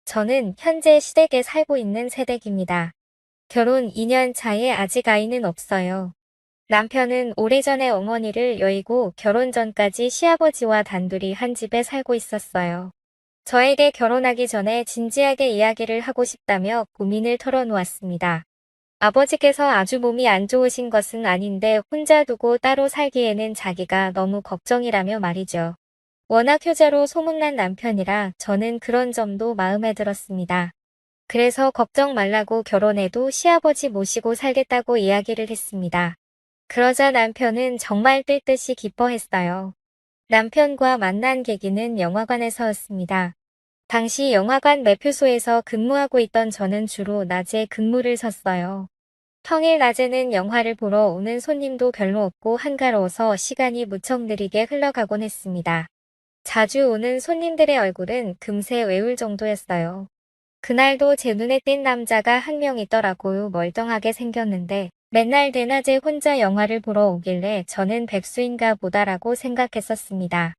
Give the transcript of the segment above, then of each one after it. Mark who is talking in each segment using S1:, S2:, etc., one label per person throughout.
S1: 저는 현재 시댁에 살고 있는 새댁입니다. 결혼 2년 차에 아직 아이는 없어요. 남편은 오래전에 어머니를 여의고 결혼 전까지 시아버지와 단둘이 한 집에 살고 있었어요. 저에게 결혼하기 전에 진지하게 이야기를 하고 싶다며 고민을 털어놓았습니다. 아버지께서 아주 몸이 안 좋으신 것은 아닌데 혼자 두고 따로 살기에는 자기가 너무 걱정이라며 말이죠. 워낙 효자로 소문난 남편이라 저는 그런 점도 마음에 들었습니다. 그래서 걱정 말라고 결혼해도 시아버지 모시고 살겠다고 이야기를 했습니다. 그러자 남편은 정말 뜰 듯이 기뻐했어요. 남편과 만난 계기는 영화관에서였습니다. 당시 영화관 매표소에서 근무하고 있던 저는 주로 낮에 근무를 섰어요. 평일 낮에는 영화를 보러 오는 손님도 별로 없고 한가로워서 시간이 무척 느리게 흘러가곤 했습니다. 자주 오는 손님들의 얼굴은 금세 외울 정도였어요. 그날도 제 눈에 띈 남자가 한 명 있더라고요. 멀쩡하게 생겼는데 맨날 대낮에 혼자 영화를 보러 오길래 저는 백수인가 보다라고 생각했었습니다.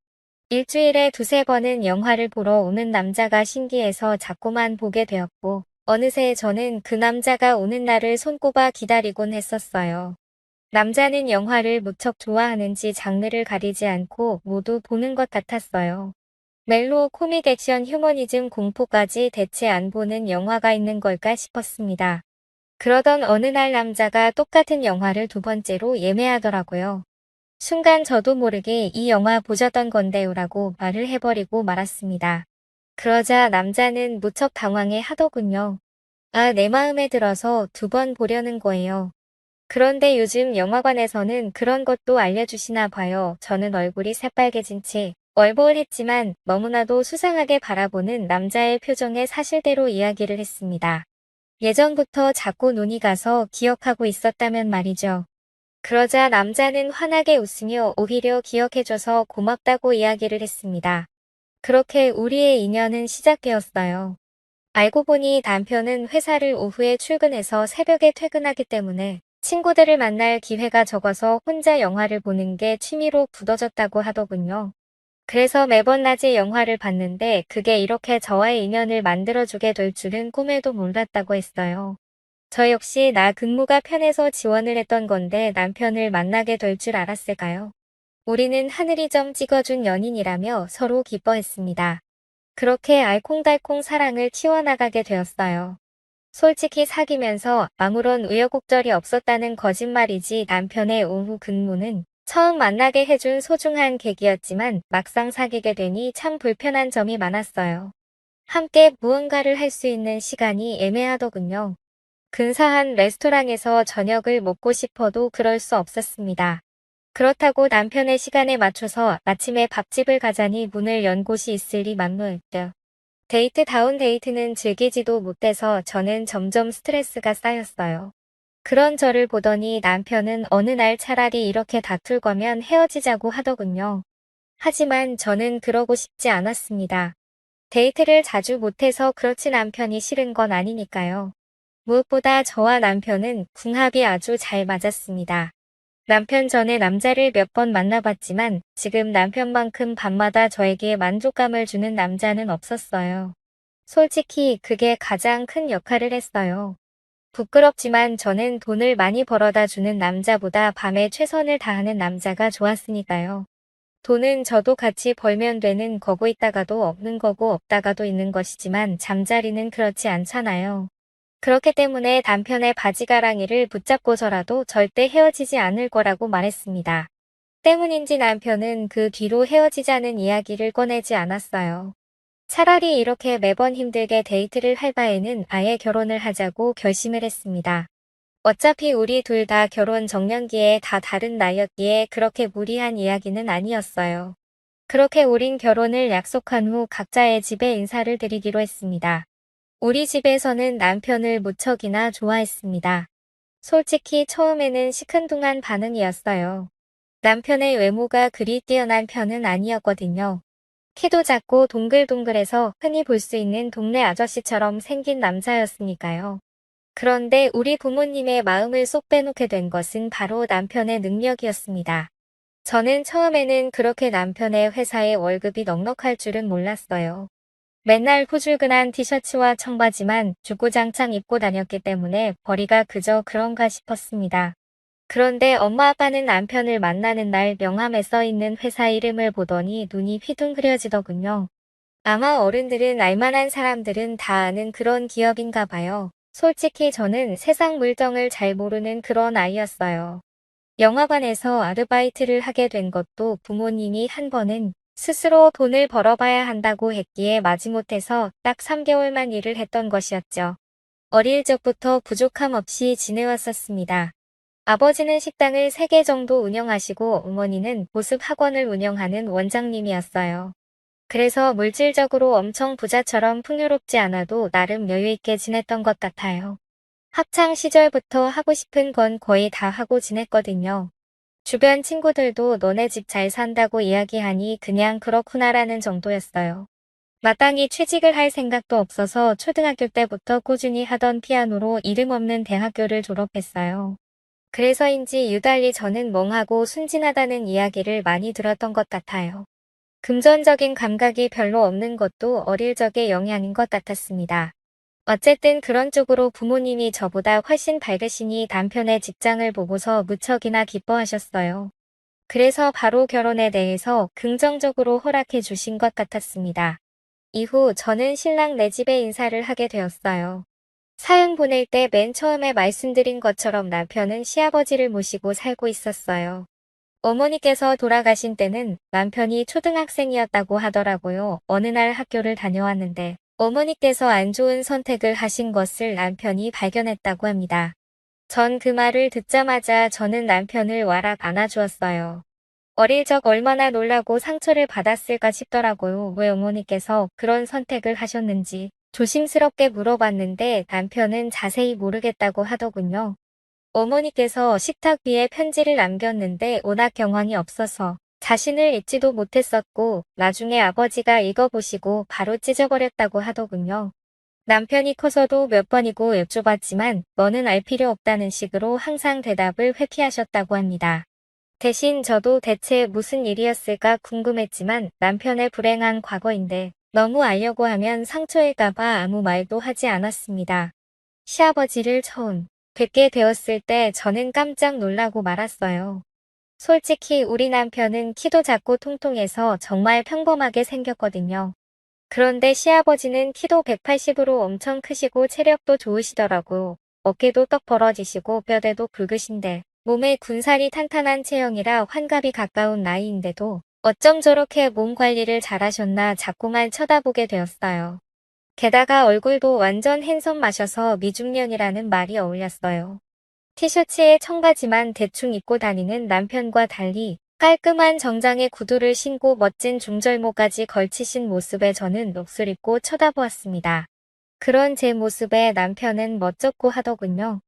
S1: 일주일에 두세 번은 영화를 보러 오는 남자가 신기해서 자꾸만 보게 되었고 어느새 저는 그 남자가 오는 날을 손꼽아 기다리곤 했었어요. 남자는 영화를 무척 좋아하는지 장르를 가리지 않고 모두 보는 것 같았어요. 멜로, 코믹, 액션, 휴머니즘, 공포까지 대체 안 보는 영화가 있는 걸까 싶었습니다. 그러던 어느 날 남자가 똑같은 영화를 두 번째로 예매하더라고요. 순간 저도 모르게 이 영화 보셨던 건데요라고 말을 해버리고 말았습니다. 그러자 남자는 무척 당황해 하더군요. 아, 내 마음에 들어서 두 번 보려는 거예요. 그런데 요즘 영화관에서는 그런 것도 알려주시나 봐요. 저는 얼굴이 새빨개진 채 얼버무렸지만 너무나도 수상하게 바라보는 남자의 표정에 사실대로 이야기를 했습니다. 예전부터 자꾸 눈이 가서 기억하고 있었다면 말이죠. 그러자 남자는 환하게 웃으며 오히려 기억해줘서 고맙다고 이야기를 했습니다. 그렇게 우리의 인연은 시작되었어요. 알고 보니 남편은 회사를 오후에 출근해서 새벽에 퇴근하기 때문에 친구들을 만날 기회가 적어서 혼자 영화를 보는 게 취미로 굳어졌다고 하더군요. 그래서 매번 낮에 영화를 봤는데 그게 이렇게 저와의 인연을 만들어주게 될 줄은 꿈에도 몰랐다고 했어요. 저 역시 나 근무가 편해서 지원을 했던 건데 남편을 만나게 될 줄 알았을까요? 우리는 하늘이 점 찍어준 연인이라며 서로 기뻐했습니다. 그렇게 알콩달콩 사랑을 키워나가게 되었어요. 솔직히 사귀면서 아무런 우여곡절이 없었다는 거짓말이지 남편의 오후 근무는 처음 만나게 해준 소중한 계기였지만 막상 사귀게 되니 참 불편한 점이 많았어요. 함께 무언가를 할 수 있는 시간이 애매하더군요. 근사한 레스토랑에서 저녁을 먹고 싶어도 그럴 수 없었습니다. 그렇다고 남편의 시간에 맞춰서 아침에 밥집을 가자니 문을 연 곳이 있으리 만무했죠. 데이트다운 데이트는 즐기지도 못해서 저는 점점 스트레스가 쌓였어요. 그런 저를 보더니 남편은 어느 날 차라리 이렇게 다툴 거면 헤어지자고 하더군요. 하지만 저는 그러고 싶지 않았습니다. 데이트를 자주 못해서 그렇지 남편이 싫은 건 아니니까요. 무엇보다 저와 남편은 궁합이 아주 잘 맞았습니다. 남편 전에 남자를 몇 번 만나봤지만 지금 남편만큼 밤마다 저에게 만족감을 주는 남자는 없었어요. 솔직히 그게 가장 큰 역할을 했어요. 부끄럽지만 저는 돈을 많이 벌어다 주는 남자보다 밤에 최선을 다하는 남자가 좋았으니까요. 돈은 저도 같이 벌면 되는 거고 있다가도 없는 거고 없다가도 있는 것이지만 잠자리는 그렇지 않잖아요. 그렇기 때문에 남편의 바지가랑이를 붙잡고서라도 절대 헤어지지 않을 거라고 말했습니다. 때문인지 남편은 그 뒤로 헤어지자는 이야기를 꺼내지 않았어요. 차라리 이렇게 매번 힘들게 데이트를 할 바에는 아예 결혼을 하자고 결심을 했습니다. 어차피 우리 둘 다 결혼 정년기에 다 다른 나이였기에 그렇게 무리한 이야기는 아니었어요. 그렇게 우린 결혼을 약속한 후 각자의 집에 인사를 드리기로 했습니다. 우리 집에서는 남편을 무척이나 좋아했습니다. 솔직히 처음에는 시큰둥한 반응이었어요. 남편의 외모가 그리 뛰어난 편은 아니었거든요. 키도 작고 동글동글해서 흔히 볼 수 있는 동네 아저씨처럼 생긴 남자였으니까요. 그런데 우리 부모님의 마음을 쏙 빼놓게 된 것은 바로 남편의 능력이었습니다. 저는 처음에는 그렇게 남편의 회사에 월급이 넉넉할 줄은 몰랐어요. 맨날 후줄근한 티셔츠와 청바지만 주구장창 입고 다녔기 때문에 벌이가 그저 그런가 싶었습니다. 그런데 엄마 아빠는 남편을 만나는 날 명함에 써있는 회사 이름을 보더니 눈이 휘둥 그려지더군요. 아마 어른들은 알만한 사람들은 다 아는 그런 기업인가 봐요. 솔직히 저는 세상 물정을 잘 모르는 그런 아이였어요. 영화관에서 아르바이트를 하게 된 것도 부모님이 한 번은 스스로 돈을 벌어봐야 한다고 했기에 마지못해서 딱 3개월만 일을 했던 것이었죠. 어릴 적부터 부족함 없이 지내왔었습니다. 아버지는 식당을 3개 정도 운영하시고 어머니는 보습 학원을 운영하는 원장님이었어요. 그래서 물질적으로 엄청 부자처럼 풍요롭지 않아도 나름 여유있게 지냈던 것 같아요. 학창 시절부터 하고 싶은 건 거의 다 하고 지냈거든요. 주변 친구들도 너네 집 잘 산다고 이야기하니 그냥 그렇구나라는 정도였어요. 마땅히 취직을 할 생각도 없어서 초등학교 때부터 꾸준히 하던 피아노로 이름 없는 대학교를 졸업했어요. 그래서인지 유달리 저는 멍하고 순진하다는 이야기를 많이 들었던 것 같아요. 금전적인 감각이 별로 없는 것도 어릴 적의 영향인 것 같았습니다. 어쨌든 그런 쪽으로 부모님이 저보다 훨씬 밝으시니 남편의 직장을 보고서 무척이나 기뻐하셨어요. 그래서 바로 결혼에 대해서 긍정적으로 허락해 주신 것 같았습니다. 이후 저는 신랑 네 집에 인사를 하게 되었어요. 사연 보낼 때 맨 처음에 말씀드린 것처럼 남편은 시아버지를 모시고 살고 있었어요. 어머니께서 돌아가신 때는 남편이 초등학생이었다고 하더라고요. 어느 날 학교를 다녀왔는데 어머니께서 안 좋은 선택을 하신 것을 남편이 발견했다고 합니다. 전 그 말을 듣자마자 저는 남편을 와락 안아주었어요. 어릴 적 얼마나 놀라고 상처를 받았을까 싶더라고요. 왜 어머니께서 그런 선택을 하셨는지 조심스럽게 물어봤는데 남편은 자세히 모르겠다고 하더군요. 어머니께서 식탁 위에 편지를 남겼는데 워낙 경황이 없어서 자신을 읽지도 못했었고 나중에 아버지가 읽어보시고 바로 찢어버렸다고 하더군요. 남편이 커서도 몇 번이고 여쭤봤지만 너는 알 필요 없다는 식으로 항상 대답을 회피하셨다고 합니다. 대신 저도 대체 무슨 일이었을까 궁금했지만 남편의 불행한 과거인데 너무 알려고 하면 상처일까봐 아무 말도 하지 않았습니다. 시아버지를 처음 뵙게 되었을 때 저는 깜짝 놀라고 말았어요. 솔직히 우리 남편은 키도 작고 통통해서 정말 평범하게 생겼거든요. 그런데 시아버지는 키도 180으로 엄청 크시고 체력도 좋으시더라고. 어깨도 떡 벌어지시고 뼈대도 굵으신데 몸에 군살이 탄탄한 체형이라 환갑이 가까운 나이인데도 어쩜 저렇게 몸 관리를 잘하셨나 자꾸만 쳐다보게 되었어요. 게다가 얼굴도 완전 핸섬 마셔서 미중년이라는 말이 어울렸어요. 티셔츠에 청바지만 대충 입고 다니는 남편과 달리 깔끔한 정장에 구두를 신고 멋진 중절모까지 걸치신 모습에 저는 넋을 잃고 쳐다보았습니다. 그런 제 모습에 남편은 멋쩍고 하더군요.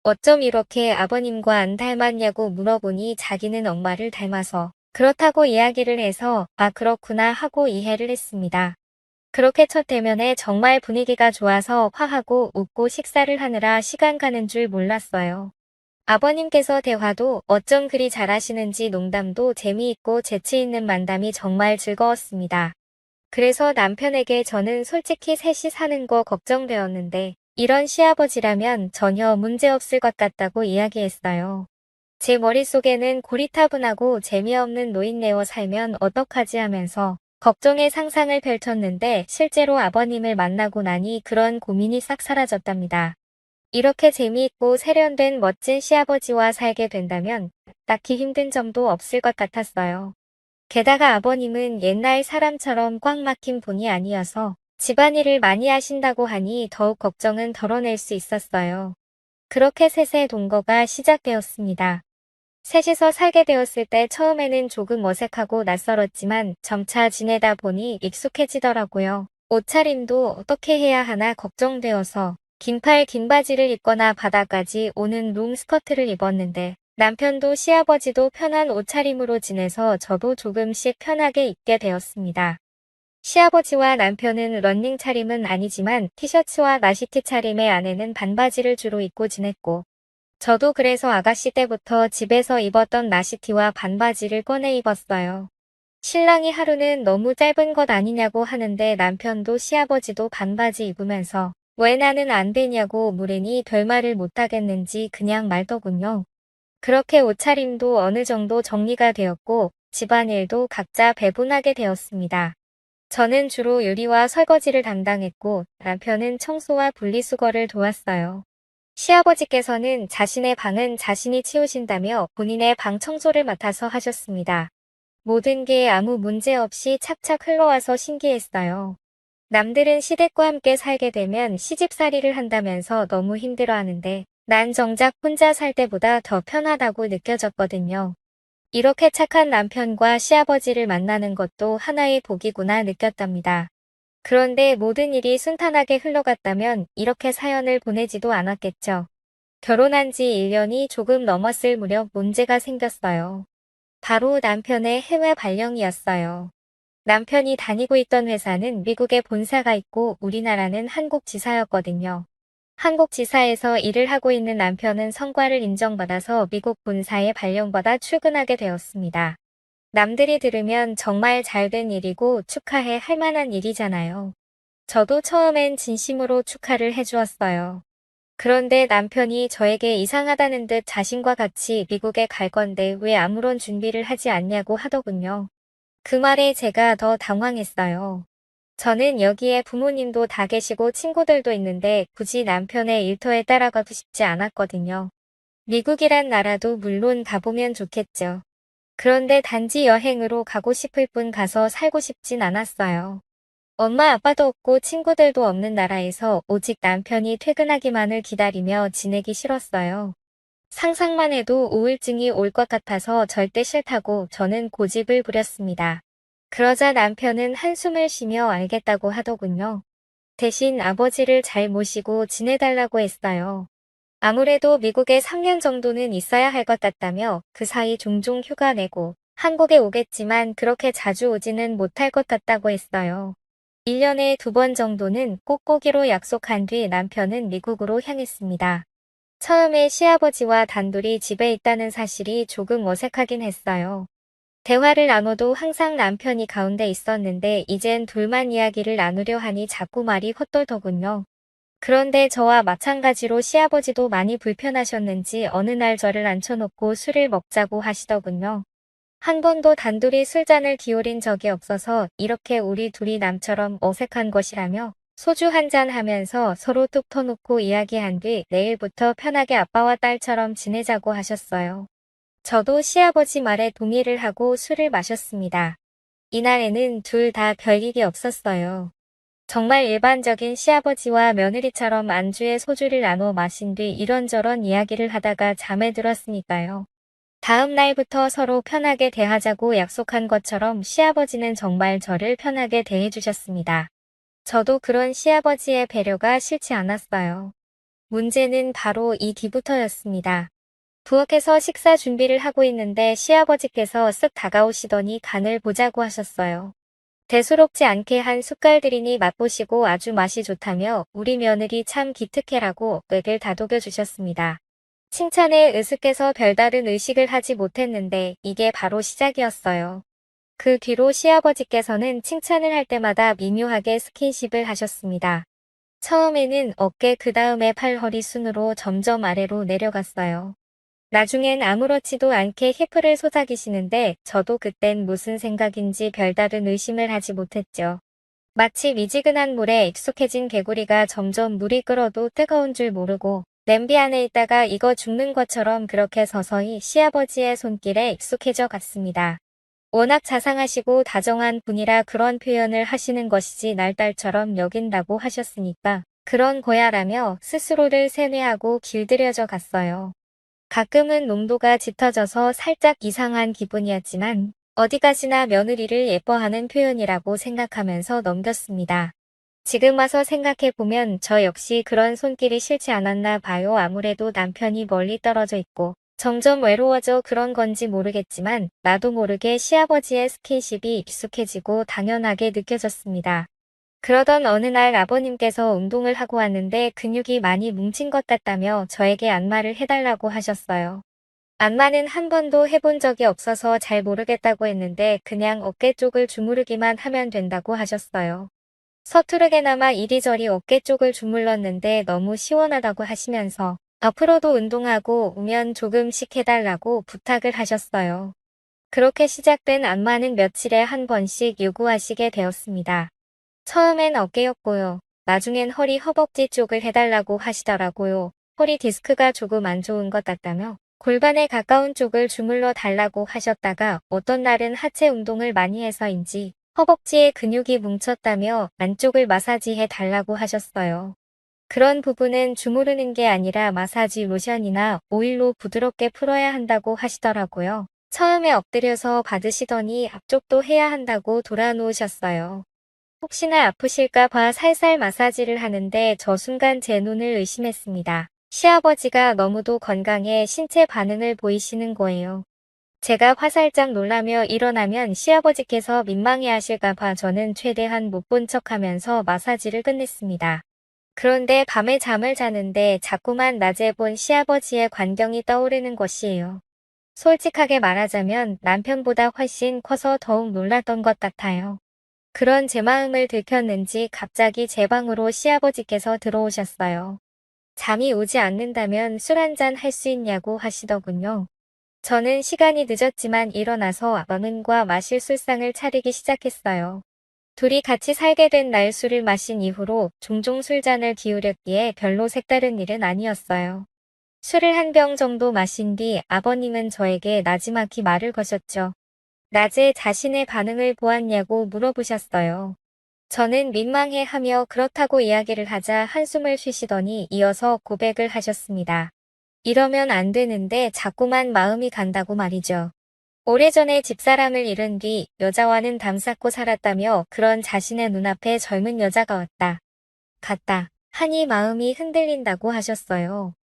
S1: 어쩜 이렇게 아버님과 안 닮았냐고 물어보니 자기는 엄마를 닮아서 그렇다고 이야기를 해서 아 그렇구나 하고 이해를 했습니다. 그렇게 첫 대면에 정말 분위기가 좋아서 화하고 웃고 식사를 하느라 시간 가는 줄 몰랐어요. 아버님께서 대화도 어쩜 그리 잘하시는지 농담도 재미있고 재치있는 만담이 정말 즐거웠습니다. 그래서 남편에게 저는 솔직히 셋이 사는 거 걱정되었는데 이런 시아버지라면 전혀 문제없을 것 같다고 이야기했어요. 제 머릿속에는 고리타분하고 재미없는 노인네와 살면 어떡하지 하면서 걱정의 상상을 펼쳤는데 실제로 아버님을 만나고 나니 그런 고민이 싹 사라졌답니다. 이렇게 재미있고 세련된 멋진 시아버지와 살게 된다면 딱히 힘든 점도 없을 것 같았어요. 게다가 아버님은 옛날 사람처럼 꽉 막힌 분이 아니어서 집안일을 많이 하신다고 하니 더욱 걱정은 덜어낼 수 있었어요. 그렇게 셋의 동거가 시작되었습니다. 셋이서 살게 되었을 때 처음에는 조금 어색하고 낯설었지만 점차 지내다 보니 익숙해지더라고요. 옷차림도 어떻게 해야 하나 걱정되어서 긴팔 긴 바지를 입거나 바닥까지 오는 롱스커트를 입었는데 남편도 시아버지도 편한 옷차림으로 지내서 저도 조금씩 편하게 입게 되었습니다. 시아버지와 남편은 러닝 차림은 아니지만 티셔츠와 나시티 차림의 아내는 반바지를 주로 입고 지냈고 저도 그래서 아가씨 때부터 집에서 입었던 나시티와 반바지를 꺼내 입었어요. 신랑이 하루는 너무 짧은 것 아니냐고 하는데 남편도 시아버지도 반바지 입으면서 왜 나는 안 되냐고 물으니 별말을 못하겠는지 그냥 말더군요. 그렇게 옷차림도 어느 정도 정리가 되었고 집안일도 각자 배분하게 되었습니다. 저는 주로 요리와 설거지를 담당했고 남편은 청소와 분리수거를 도왔어요. 시아버지께서는 자신의 방은 자신이 치우신다며 본인의 방 청소를 맡아서 하셨습니다. 모든 게 아무 문제 없이 착착 흘러와서 신기했어요. 남들은 시댁과 함께 살게 되면 시집살이를 한다면서 너무 힘들어하는데 난 정작 혼자 살 때보다 더 편하다고 느껴졌거든요. 이렇게 착한 남편과 시아버지를 만나는 것도 하나의 복이구나 느꼈답니다. 그런데 모든 일이 순탄하게 흘러갔다면 이렇게 사연을 보내지도 않았겠죠. 결혼한 지 1년이 조금 넘었을 무렵 문제가 생겼어요. 바로 남편의 해외 발령이었어요. 남편이 다니고 있던 회사는 미국에 본사가 있고 우리나라는 한국 지사였거든요. 한국 지사에서 일을 하고 있는 남편은 성과를 인정받아서 미국 본사에 발령받아 출근하게 되었습니다. 남들이 들으면 정말 잘된 일이고 축하해 할 만한 일이잖아요. 저도 처음엔 진심으로 축하를 해주었어요. 그런데 남편이 저에게 이상하다는 듯 자신과 같이 미국에 갈 건데 왜 아무런 준비를 하지 않냐고 하더군요. 그 말에 제가 더 당황했어요. 저는 여기에 부모님도 다 계시고 친구들도 있는데 굳이 남편의 일터에 따라가고 싶지 않았거든요. 미국이란 나라도 물론 가보면 좋겠죠. 그런데 단지 여행으로 가고 싶을 뿐 가서 살고 싶진 않았어요. 엄마 아빠도 없고 친구들도 없는 나라에서 오직 남편이 퇴근하기만을 기다리며 지내기 싫었어요. 상상만 해도 우울증이 올 것 같아서 절대 싫다고 저는 고집을 부렸습니다. 그러자 남편은 한숨을 쉬며 알겠다고 하더군요. 대신 아버지를 잘 모시고 지내달라고 했어요. 아무래도 미국에 3년 정도는 있어야 할 것 같다며 그 사이 종종 휴가 내고 한국에 오겠지만 그렇게 자주 오지는 못할 것 같다고 했어요. 1년에 2번 정도는 꼭 오기로 약속한 뒤 남편은 미국으로 향했습니다. 처음에 시아버지와 단둘이 집에 있다는 사실이 조금 어색하긴 했어요. 대화를 나눠도 항상 남편이 가운데 있었는데 이젠 둘만 이야기를 나누려 하니 자꾸 말이 헛돌더군요. 그런데 저와 마찬가지로 시아버지도 많이 불편하셨는지 어느 날 저를 앉혀놓고 술을 먹자고 하시더군요. 한 번도 단둘이 술잔을 기울인 적이 없어서 이렇게 우리 둘이 남처럼 어색한 것이라며 소주 한잔 하면서 서로 뚝 터놓고 이야기한 뒤 내일부터 편하게 아빠와 딸처럼 지내자고 하셨어요. 저도 시아버지 말에 동의를 하고 술을 마셨습니다. 이날에는 둘 다 별일이 없었어요. 정말 일반적인 시아버지와 며느리처럼 안주에 소주를 나눠 마신 뒤 이런저런 이야기를 하다가 잠에 들었으니까요. 다음 날부터 서로 편하게 대하자고 약속한 것처럼 시아버지는 정말 저를 편하게 대해주셨습니다. 저도 그런 시아버지의 배려가 싫지 않았어요. 문제는 바로 이 뒤부터였습니다. 부엌에서 식사 준비를 하고 있는데 시아버지께서 쓱 다가오시더니 간을 보자고 하셨어요. 대수롭지 않게 한 숟갈들이니 맛보시고 아주 맛이 좋다며 우리 며느리 참 기특해라고 맥을 다독여 주셨습니다. 칭찬에 으슥해서 별다른 의식을 하지 못했는데 이게 바로 시작이었어요. 그 뒤로 시아버지께서는 칭찬을 할 때마다 미묘하게 스킨십을 하셨습니다. 처음에는 어깨 그 다음에 팔 허리 순으로 점점 아래로 내려갔어요. 나중엔 아무렇지도 않게 히프를 소작이시는데 저도 그땐 무슨 생각인지 별다른 의심을 하지 못했죠. 마치 미지근한 물에 익숙해진 개구리가 점점 물이 끓어도 뜨거운 줄 모르고 냄비 안에 있다가 익어 죽는 것처럼 그렇게 서서히 시아버지의 손길에 익숙해져 갔습니다. 워낙 자상하시고 다정한 분이라 그런 표현을 하시는 것이지 날 딸처럼 여긴다고 하셨으니까 그런 거야라며 스스로를 세뇌하고 길들여져 갔어요. 가끔은 농도가 짙어져서 살짝 이상한 기분이었지만 어디까지나 며느리를 예뻐하는 표현이라고 생각하면서 넘겼습니다. 지금 와서 생각해보면 저 역시 그런 손길이 싫지 않았나 봐요. 아무래도 남편이 멀리 떨어져 있고 점점 외로워져 그런 건지 모르겠지만 나도 모르게 시아버지의 스킨십이 익숙해지고 당연하게 느껴졌습니다. 그러던 어느 날 아버님께서 운동을 하고 왔는데 근육이 많이 뭉친 것 같다며 저에게 안마를 해달라고 하셨어요. 안마는 한 번도 해본 적이 없어서 잘 모르겠다고 했는데 그냥 어깨 쪽을 주무르기만 하면 된다고 하셨어요. 서투르게나마 이리저리 어깨 쪽을 주물렀는데 너무 시원하다고 하시면서 앞으로도 운동하고 오면 조금씩 해달라고 부탁을 하셨어요. 그렇게 시작된 안마는 며칠에 한 번씩 요구하시게 되었습니다. 처음엔 어깨였고요. 나중엔 허리 허벅지 쪽을 해달라고 하시더라고요. 허리 디스크가 조금 안 좋은 것 같다며 골반에 가까운 쪽을 주물러 달라고 하셨다가 어떤 날은 하체 운동을 많이 해서인지 허벅지에 근육이 뭉쳤다며 안쪽을 마사지해 달라고 하셨어요. 그런 부분은 주무르는 게 아니라 마사지 로션이나 오일로 부드럽게 풀어야 한다고 하시더라고요. 처음에 엎드려서 받으시더니 앞쪽도 해야 한다고 돌아놓으셨어요. 혹시나 아프실까 봐 살살 마사지를 하는데 저 순간 제 눈을 의심했습니다. 시아버지가 너무도 건강해 신체 반응을 보이시는 거예요. 제가 화살짝 놀라며 일어나면 시아버지께서 민망해하실까 봐 저는 최대한 못 본 척하면서 마사지를 끝냈습니다. 그런데 밤에 잠을 자는데 자꾸만 낮에 본 시아버지의 광경이 떠오르는 것이에요. 솔직하게 말하자면 남편보다 훨씬 커서 더욱 놀랐던 것 같아요. 그런 제 마음을 들켰는지 갑자기 제 방으로 시아버지께서 들어오셨어요. 잠이 오지 않는다면 술 한잔 할 수 있냐고 하시더군요. 저는 시간이 늦었지만 일어나서 라면과 마실 술상을 차리기 시작했어요. 둘이 같이 살게 된 날 술을 마신 이후로 종종 술잔을 기울였기에 별로 색다른 일은 아니었어요. 술을 한 병 정도 마신 뒤 아버님은 저에게 나지막히 말을 거셨죠. 낮에 자신의 반응을 보았냐고 물어보셨어요. 저는 민망해하며 그렇다고 이야기를 하자 한숨을 쉬시더니 이어서 고백을 하셨습니다. 이러면 안 되는데 자꾸만 마음이 간다고 말이죠. 오래전에 집사람을 잃은 뒤 여자와는 담쌓고 살았다며 그런 자신의 눈앞에 젊은 여자가 왔다 갔다 하니 마음이 흔들린다고 하셨어요.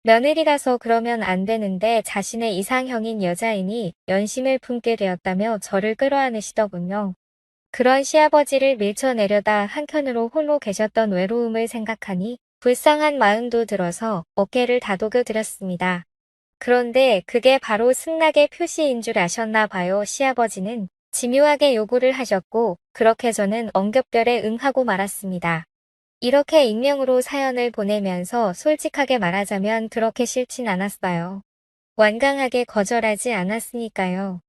S1: 며느리라서 그러면 안 되는데 자신의 이상형인 여자이니 연심을 품게 되었다며 저를 끌어안으시더군요. 그런 시아버지를 밀쳐내려다 한켠으로 홀로 계셨던 외로움을 생각하니 불쌍한 마음도 들어서 어깨를 다독여 드렸습니다. 그런데 그게 바로 승낙의 표시인 줄 아셨나 봐요. 시아버지는 집요하게 요구를 하셨고 그렇게 저는 엉겹결에 응하고 말았습니다. 이렇게 익명으로 사연을 보내면서 솔직하게 말하자면 그렇게 싫진 않았어요. 완강하게 거절하지 않았으니까요.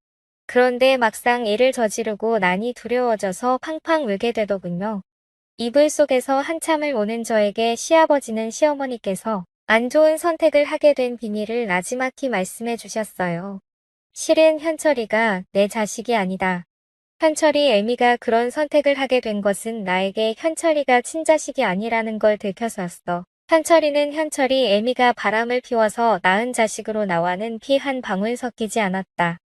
S1: 그런데 막상 일을 저지르고 나니 두려워져서 팡팡 울게 되더군요. 이불 속에서 한참을 오는 저에게 시아버지는 시어머니께서 안 좋은 선택을 하게 된 비밀을 나지막히 말씀해 주셨어요. 실은 현철이가 내 자식이 아니다. 현철이 애미가 그런 선택을 하게 된 것은 나에게 현철이가 친자식이 아니라는 걸 들켜서였어. 현철이는 현철이 애미가 바람을 피워서 낳은 자식으로 나와는 피 한 방울 섞이지 않았다.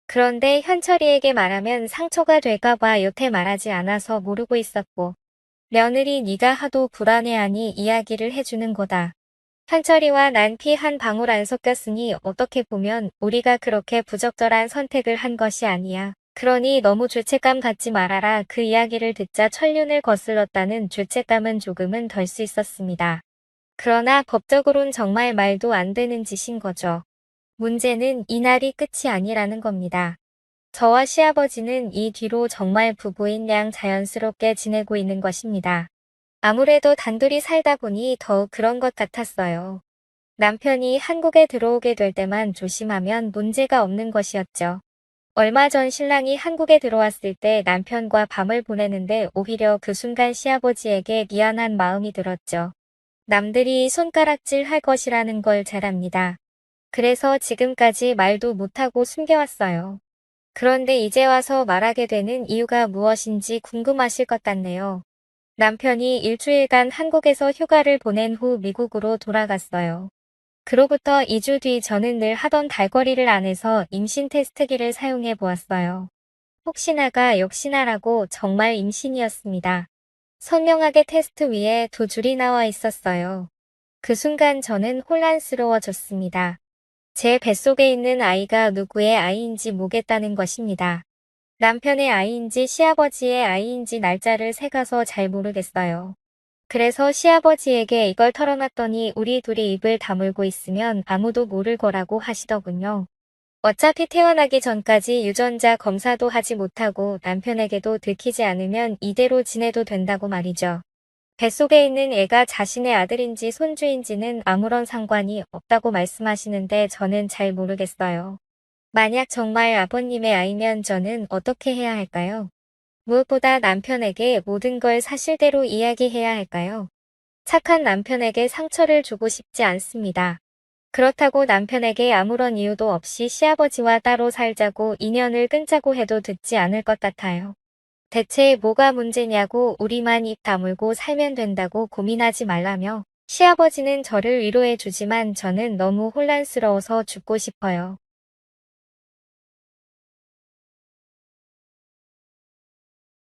S1: 그런데 현철이에게 말하면 상처가 될까봐 여태 말하지 않아서 모르고 있었고 며느리 네가 하도 불안해하니 이야기를 해주는 거다. 현철이와 난 피 한 방울 안 섞였으니 어떻게 보면 우리가 그렇게 부적절한 선택을 한 것이 아니야. 그러니 너무 죄책감 갖지 말아라. 그 이야기를 듣자 천륜을 거슬렀다는 죄책감은 조금은 덜 수 있었습니다. 그러나 법적으론 정말 말도 안 되는 짓인 거죠. 문제는 이날이 끝이 아니라는 겁니다. 저와 시아버지는 이 뒤로 정말 부부인 양 자연스럽게 지내고 있는 것입니다. 아무래도 단둘이 살다 보니 더욱 그런 것 같았어요. 남편이 한국에 들어오게 될 때만 조심하면 문제가 없는 것이었죠. 얼마 전 신랑이 한국에 들어왔을 때 남편과 밤을 보내는데 오히려 그 순간 시아버지에게 미안한 마음이 들었죠. 남들이 손가락질 할 것이라는 걸 잘 압니다. 그래서 지금까지 말도 못하고 숨겨왔어요. 그런데 이제 와서 말하게 되는 이유가 무엇인지 궁금하실 것 같네요. 남편이 일주일간 한국에서 휴가를 보낸 후 미국으로 돌아갔어요. 그로부터 2주 뒤 저는 늘 하던 달거리를 안 해서 임신 테스트기를 사용해 보았어요. 혹시나가 역시나라고 정말 임신이었습니다. 선명하게 테스트 위에 두 줄이 나와 있었어요. 그 순간 저는 혼란스러워졌습니다. 제 뱃속에 있는 아이가 누구의 아이인지 모르겠다는 것입니다. 남편의 아이인지 시아버지의 아이인지 날짜를 새가서 잘 모르겠어요. 그래서 시아버지에게 이걸 털어놨더니 우리 둘이 입을 다물고 있으면 아무도 모를 거라고 하시더군요. 어차피 태어나기 전까지 유전자 검사도 하지 못하고 남편에게도 들키지 않으면 이대로 지내도 된다고 말이죠. 뱃속에 있는 애가 자신의 아들인지 손주인지는 아무런 상관이 없다고 말씀하시는데 저는 잘 모르겠어요. 만약 정말 아버님의 아이면 저는 어떻게 해야 할까요? 무엇보다 남편에게 모든 걸 사실대로 이야기해야 할까요? 착한 남편에게 상처를 주고 싶지 않습니다. 그렇다고 남편에게 아무런 이유도 없이 시아버지와 따로 살자고 인연을 끊자고 해도 듣지 않을 것 같아요. 대체 뭐가 문제냐고 우리만 입 다물고 살면 된다고 고민하지 말라며 시아버지는 저를 위로해 주지만 저는 너무 혼란스러워서 죽고 싶어요.